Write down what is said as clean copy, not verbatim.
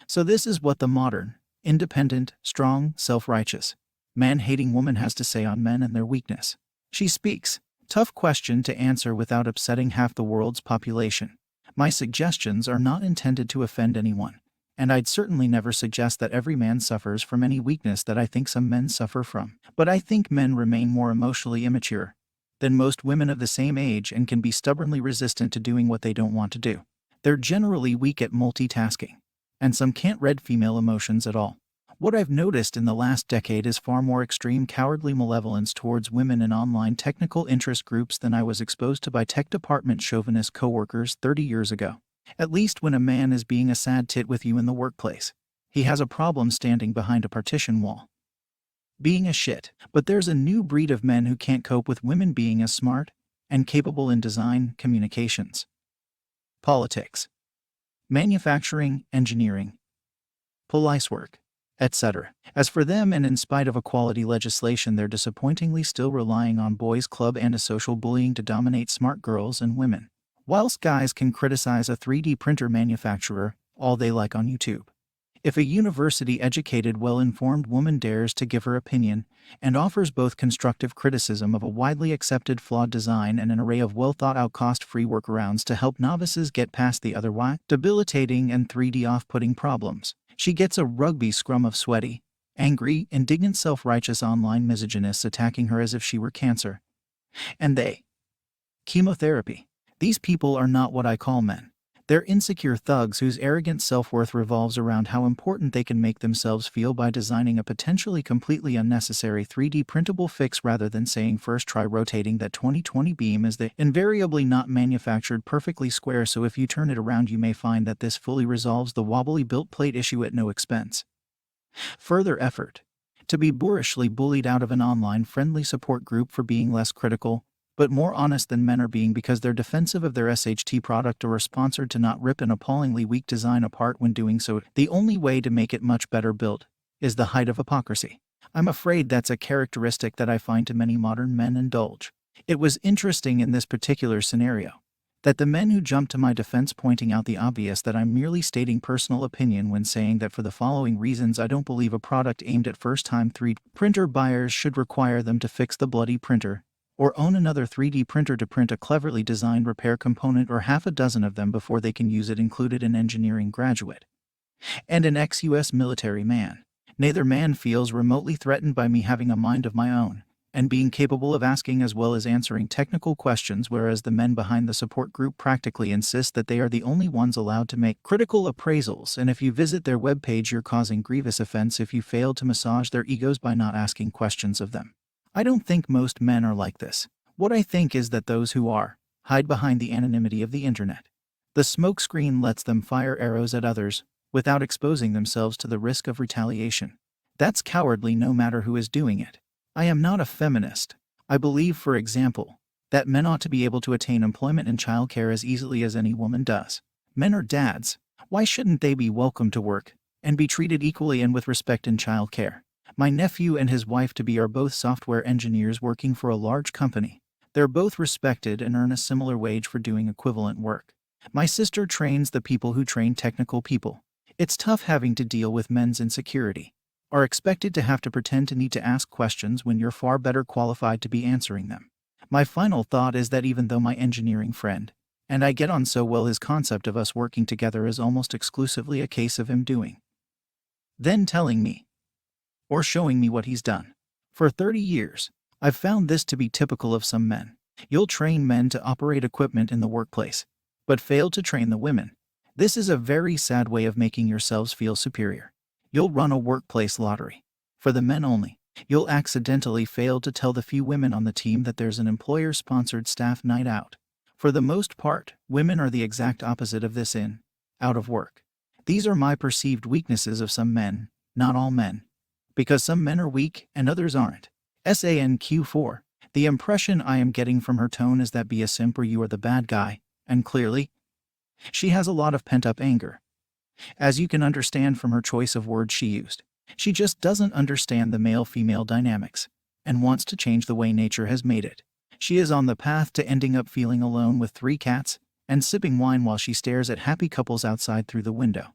So this is what the modern, independent, strong, self-righteous, man-hating woman has to say on men and their weakness. She speaks. Tough question to answer without upsetting half the world's population. My suggestions are not intended to offend anyone, and I'd certainly never suggest that every man suffers from any weakness that I think some men suffer from. But I think men remain more emotionally immature than most women of the same age and can be stubbornly resistant to doing what they don't want to do. They're generally weak at multitasking, and some can't read female emotions at all. What I've noticed in the last decade is far more extreme cowardly malevolence towards women in online technical interest groups than I was exposed to by tech department chauvinist coworkers 30 years ago. At least when a man is being a sad tit with you in the workplace, he has a problem standing behind a partition wall, being a shit. But there's a new breed of men who can't cope with women being as smart and capable in design, communications, politics, manufacturing, engineering, police work, etc. As for them, and in spite of equality legislation, they're disappointingly still relying on boys' club and social bullying to dominate smart girls and women. Whilst guys can criticize a 3D printer manufacturer all they like on YouTube, if a university-educated, well-informed woman dares to give her opinion and offers both constructive criticism of a widely accepted flawed design and an array of well-thought-out cost-free workarounds to help novices get past the otherwise debilitating and 3D off-putting problems, she gets a rugby scrum of sweaty, angry, indignant, self-righteous online misogynists attacking her as if she were cancer. And they, chemotherapy. These people are not what I call men. They're insecure thugs whose arrogant self-worth revolves around how important they can make themselves feel by designing a potentially completely unnecessary 3D printable fix rather than saying first try rotating that 2020 beam is the invariably not manufactured perfectly square, so if you turn it around you may find that this fully resolves the wobbly built plate issue at no expense. Further effort. To be boorishly bullied out of an online friendly support group for being less critical but more honest than men are being because they're defensive of their SHT product or are sponsored to not rip an appallingly weak design apart when doing so. The only way to make it much better built is the height of hypocrisy. I'm afraid that's a characteristic that I find too many modern men indulge. It was interesting in this particular scenario that the men who jumped to my defense pointing out the obvious, that I'm merely stating personal opinion when saying that for the following reasons I don't believe a product aimed at first-time 3D printer buyers should require them to fix the bloody printer or own another 3D printer to print a cleverly designed repair component or half a dozen of them before they can use it, included an engineering graduate and an ex-US military man. Neither man feels remotely threatened by me having a mind of my own and being capable of asking as well as answering technical questions, whereas the men behind the support group practically insist that they are the only ones allowed to make critical appraisals, and if you visit their webpage you're causing grievous offense if you fail to massage their egos by not asking questions of them. I don't think most men are like this. What I think is that those who are hide behind the anonymity of the internet. The smokescreen lets them fire arrows at others without exposing themselves to the risk of retaliation. That's cowardly no matter who is doing it. I am not a feminist. I believe, for example, that men ought to be able to attain employment and childcare as easily as any woman does. Men are dads. Why shouldn't they be welcome to work and be treated equally and with respect in childcare? My nephew and his wife-to-be are both software engineers working for a large company. They're both respected and earn a similar wage for doing equivalent work. My sister trains the people who train technical people. It's tough having to deal with men's insecurity, are expected to have to pretend to need to ask questions when you're far better qualified to be answering them. My final thought is that even though my engineering friend and I get on so well, his concept of us working together is almost exclusively a case of him doing, then telling me, or showing me what he's done. For 30 years, I've found this to be typical of some men. You'll train men to operate equipment in the workplace, but fail to train the women. This is a very sad way of making yourselves feel superior. You'll run a workplace lottery for the men only. You'll accidentally fail to tell the few women on the team that there's an employer-sponsored staff night out. For the most part, women are the exact opposite of this out of work. These are my perceived weaknesses of some men, not all men, because some men are weak and others aren't. SANQ4. The impression I am getting from her tone is that be a simp or you are the bad guy, and clearly, she has a lot of pent-up anger. As you can understand from her choice of words she used, she just doesn't understand the male-female dynamics and wants to change the way nature has made it. She is on the path to ending up feeling alone with 3 cats and sipping wine while she stares at happy couples outside through the window.